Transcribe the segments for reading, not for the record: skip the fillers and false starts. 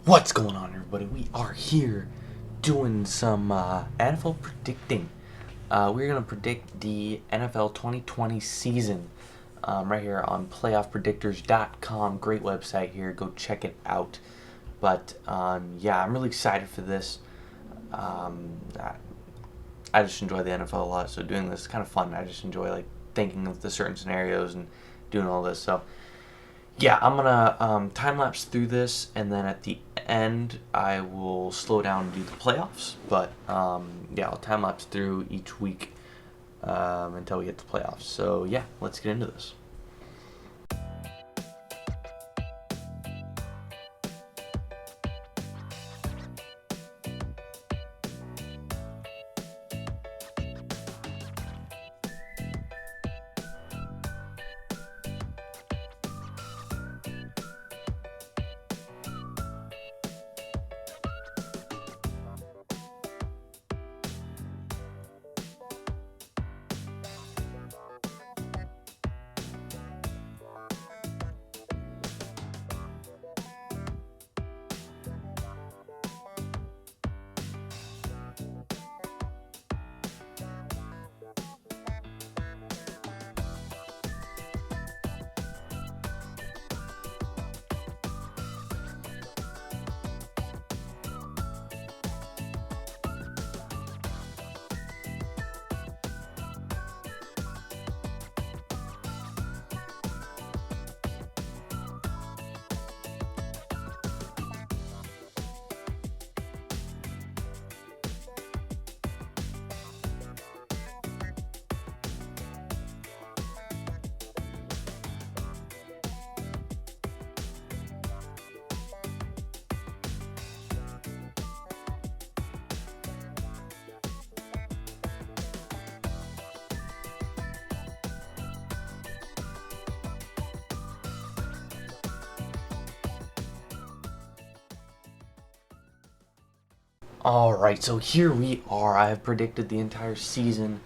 What's going on, everybody? We are here doing some NFL predicting. We're going to predict the NFL 2020 season right here on playoffpredictors.com. Great website here. Go check it out. But yeah, I'm really excited for this. I just enjoy the NFL a lot, so doing this is kind of fun. I just enjoy thinking of the certain scenarios and doing all this. So yeah, I'm gonna time lapse through this, and then at the end I will slow down and do the playoffs. But yeah, I'll time lapse through each week until we get to playoffs. So yeah, let's get into this. Alright, so here we are. I have predicted the entire season,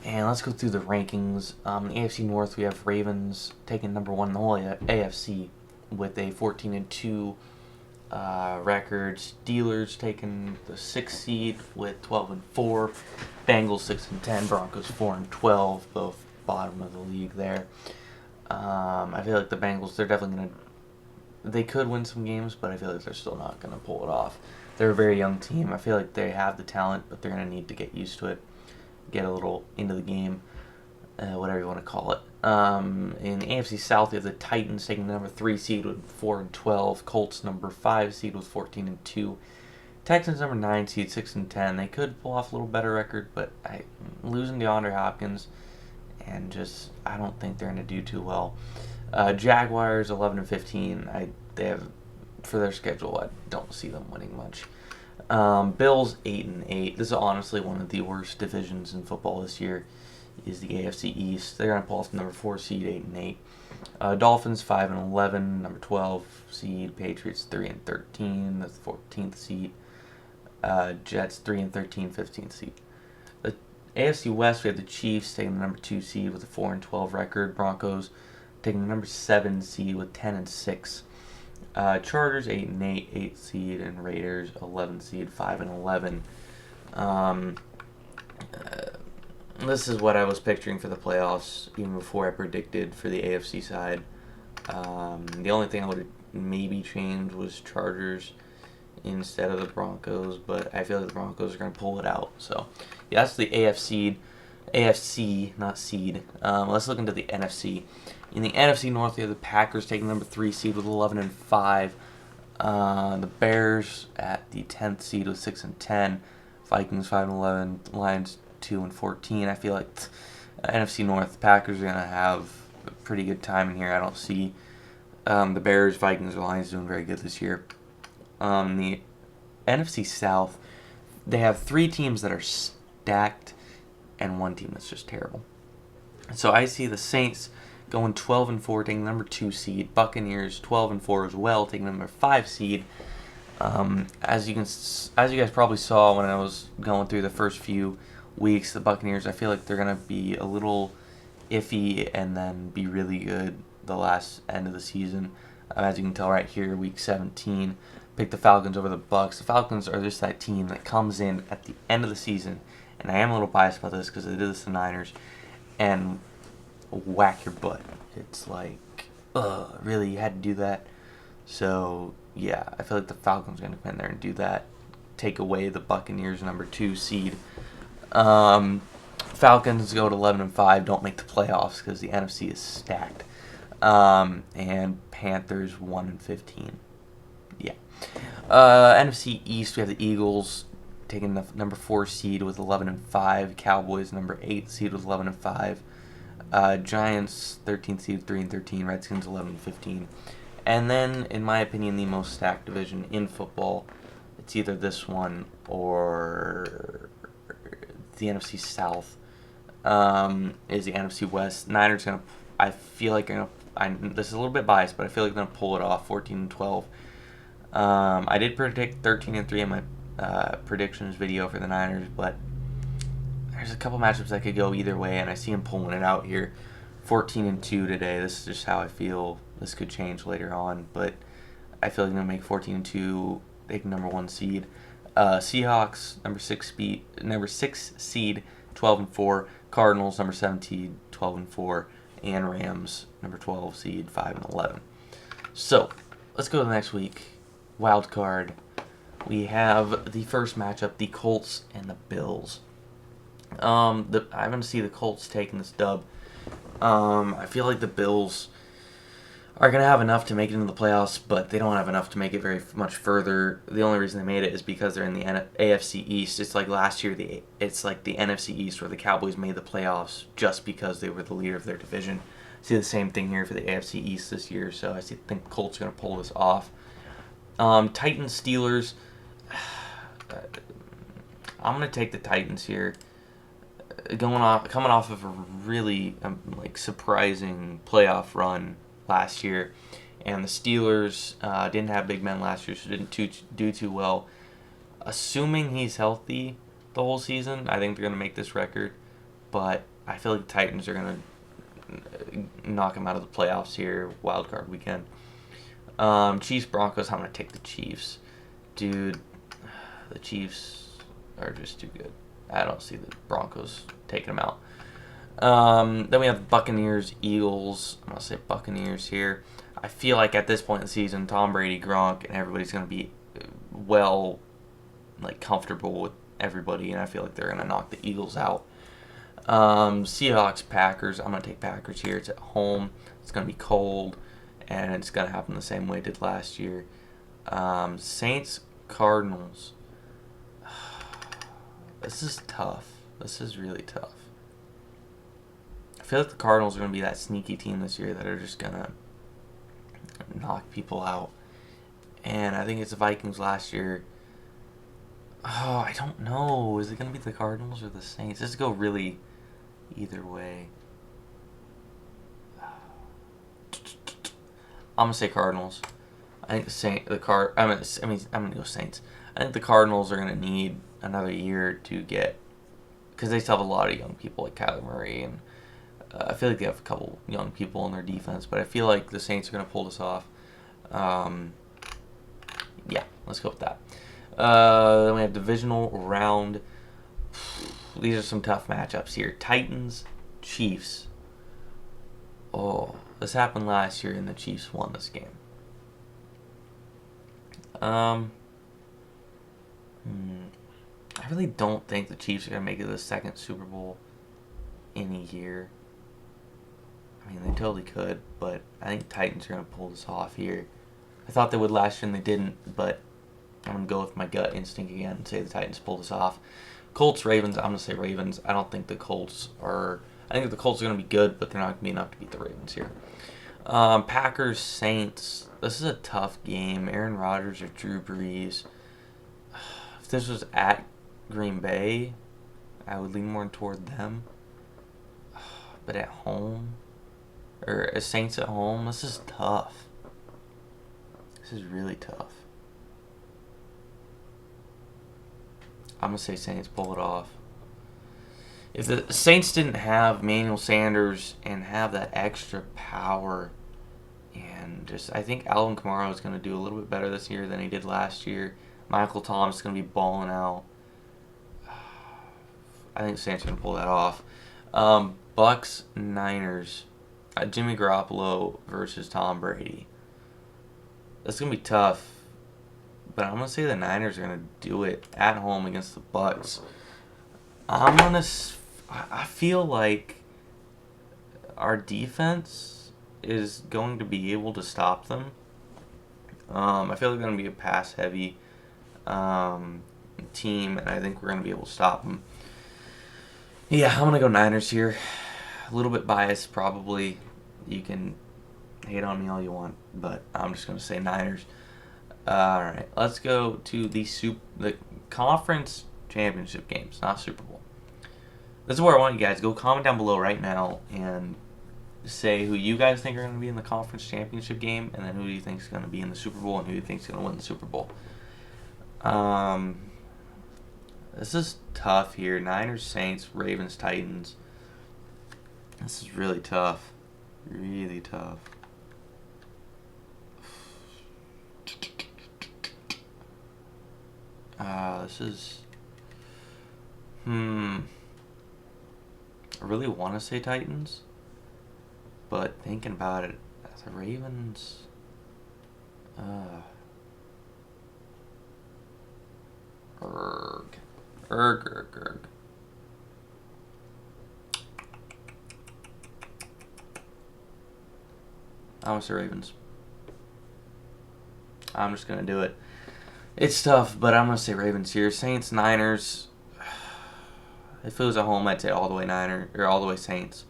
and let's go through the rankings. In the AFC North, we have Ravens taking number one in the whole AFC with a 14-2 record. Steelers taking the 6th seed with 12-4. Bengals 6-10. Broncos 4-12, both bottom of the league there. I feel like the Bengals, they're definitely going to... They could win some games, but I feel like they're still not going to pull it off. They're a very young team. I feel like they have the talent, but they're going to need to get used to it, get a little into the game, whatever you want to call it. In the AFC South, you have the Titans taking the number 3 seed with 4-12. Colts number 5 seed with 14-2. Texans number 9 seed 6-10. They could pull off a little better record, but losing DeAndre Hopkins, and just I don't think they're going to do too well. Jaguars 11-15. They have, for their schedule, I don't see them winning much. Bills 8-8. This is honestly one of the worst divisions in football this year. Is the AFC East. They're gonna pull off the number 4 seed 8-8. Dolphins 5-11, number 12 seed. Patriots 3-13, that's the 14th seed. Jets 3-13, 15th seed. The AFC West, we have the Chiefs taking the number 2 seed with a 4-12 record. Broncos taking the number 7 seed with 10-6. Chargers 8-8, 8th seed, and Raiders 11 seed, 5-11. This is what I was picturing for the playoffs even before I predicted for the AFC side. The only thing I would maybe change was Chargers instead of the Broncos, but I feel like the Broncos are going to pull it out. So yeah, that's the AFC, not seed. Let's look into the NFC. In the NFC North, we have the Packers taking number 3 seed with 11-5. The Bears at the 10th seed with 6-10. Vikings 5-11. Lions 2-14. I feel like NFC North, the Packers are gonna have a pretty good time in here. I don't see the Bears, Vikings, or Lions doing very good this year. The NFC South, they have 3 teams that are stacked and 1 team that's just terrible. So I see the Saints going 12-4, taking number 2 seed. Buccaneers 12-4 as well, taking number 5 seed. As you guys probably saw when I was going through the first few weeks, the Buccaneers, I feel like they're gonna be a little iffy and then be really good the last end of the season. As you can tell right here, week 17, pick the Falcons over the Bucs. The Falcons are just that team that comes in at the end of the season, and I am a little biased about this because they did this to the Niners, and whack your butt. It's like, really, you had to do that? So, yeah, I feel like the Falcons are going to come in there and do that. Take away the Buccaneers number 2 seed. Falcons go to 11-5, don't make the playoffs because the NFC is stacked. And Panthers 1-15. Yeah. NFC East, we have the Eagles taking the number 4 seed with 11-5. Cowboys number 8 seed with 11-5. Giants 13th seed 3-13. Redskins 11-15. And then, in my opinion, the most stacked division in football, it's either this one or the Nfc South. Is the Nfc West. Niners gonna. I feel like this is a little bit biased, but I feel like they're gonna pull it off. 14-12. I did predict 13-3 in my predictions video for the Niners, but there's a couple matchups that could go either way, and I see them pulling it out here. 14-2 today. This is just how I feel. This could change later on, but I feel like they're gonna make 14-2. They can number 1 seed. Seahawks number 6 seed 12-4. Cardinals number 7 seed 12-4, and Rams number 12 seed 5-11. So let's go to the next week. Wild card. We have the first matchup: the Colts and the Bills. I'm going to see the Colts taking this dub. I feel like the Bills are going to have enough to make it into the playoffs, but they don't have enough to make it very much further. The only reason they made it is because they're in the AFC East. It's like last year, it's like the NFC East where the Cowboys made the playoffs just because they were the leader of their division. See the same thing here for the AFC East this year, so I think Colts are going to pull this off. Titans, Steelers. I'm going to take the Titans here. Coming off of a really surprising playoff run last year, and the Steelers didn't have big men last year, so didn't do too well. Assuming he's healthy the whole season, I think they're going to make this record, but I feel like the Titans are going to knock him out of the playoffs here, wild card weekend. Chiefs, Broncos, I'm going to take the Chiefs. Dude, the Chiefs are just too good. I don't see the Broncos taking them out. Then we have Buccaneers, Eagles. I'm going to say Buccaneers here. I feel like at this point in the season, Tom Brady, Gronk, and everybody's going to be comfortable with everybody, and I feel like they're going to knock the Eagles out. Seahawks, Packers. I'm going to take Packers here. It's at home. It's going to be cold, and it's going to happen the same way it did last year. Saints, Cardinals. This is tough. This is really tough. I feel like the Cardinals are going to be that sneaky team this year that are just going to knock people out. And I think it's the Vikings last year. Oh, I don't know. Is it going to be the Cardinals or the Saints? This could go really either way. I'm going to say Cardinals. I think I'm going to go Saints. I think the Cardinals are going to need another year to get, because they still have a lot of young people like Kyler Murray, and I feel like they have a couple young people in their defense, but I feel like the Saints are going to pull this off. Yeah, let's go with that. Then we have divisional round. These are some tough matchups here. Titans, Chiefs. Oh, this happened last year, and the Chiefs won this game. I really don't think the Chiefs are going to make it to the second Super Bowl in a year. I mean, they totally could, but I think Titans are going to pull this off here. I thought they would last year and they didn't, but I'm going to go with my gut instinct again and say the Titans pull this off. Colts, Ravens, I'm going to say Ravens. I don't think the Colts are... I think the Colts are going to be good, but they're not going to be enough to beat the Ravens here. Packers, Saints. This is a tough game. Aaron Rodgers or Drew Brees. If this was at Green Bay, I would lean more toward them. But at home, or as Saints at home, this is tough. This is really tough. I'm going to say Saints pull it off. If the Saints didn't have Emmanuel Sanders and have that extra power and I think Alvin Kamara is going to do a little bit better this year than he did last year. Michael Thomas is going to be balling out. I think Saints are going to pull that off. Bucks, Niners. Jimmy Garoppolo versus Tom Brady. That's going to be tough. But I'm going to say the Niners are going to do it at home against the Bucks. I feel like our defense is going to be able to stop them. I feel like they're going to be a pass-heavy team, and I think we're going to be able to stop them. Yeah, I'm going to go Niners here. A little bit biased, probably. You can hate on me all you want, but I'm just going to say Niners. All right, let's go to the conference championship games, not Super Bowl. This is where I want you guys to go comment down below right now and say who you guys think are going to be in the conference championship game, and then who do you think is going to be in the Super Bowl, and who do you think is going to win the Super Bowl. This is tough here. Niners, Saints, Ravens, Titans. This is really tough. Really tough. This is... I really want to say Titans, but thinking about it, the Ravens... Erg. I'm going to say Ravens. I'm just going to do it. It's tough, but I'm going to say Ravens here. Saints, Niners. If it was at home, I'd say all the way Niners, or all the way Saints.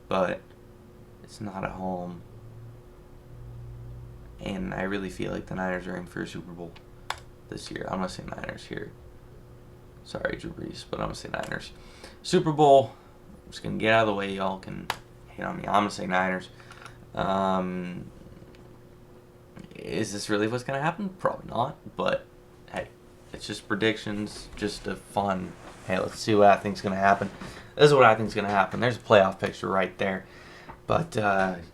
But it's not at home. And I really feel like the Niners are in for a Super Bowl this year. I'm going to say Niners here. Sorry, Drew Brees, but I'm going to say Niners. Super Bowl. I'm just going to get out of the way. Y'all can hate on me. I'm going to say Niners. Is this really what's going to happen? Probably not. But, hey, it's just predictions. Just a fun, hey, let's see what I think's going to happen. This is what I think's going to happen. There's a playoff picture right there. But,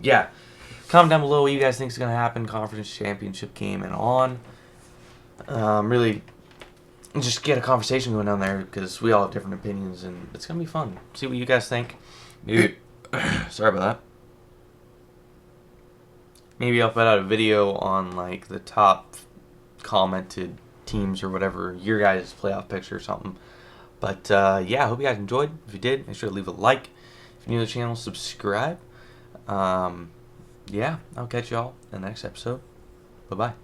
yeah. Comment down below what you guys think is going to happen. Conference championship game and on. Really, just get a conversation going down there because we all have different opinions and it's going to be fun. See what you guys think. Dude, sorry about that. Maybe I'll put out a video on like the top commented teams or whatever, your guys' playoff picture or something. But yeah, I hope you guys enjoyed. If you did, make sure to leave a like. If you're new to the channel, subscribe. Yeah, I'll catch y'all in the next episode. Bye-bye.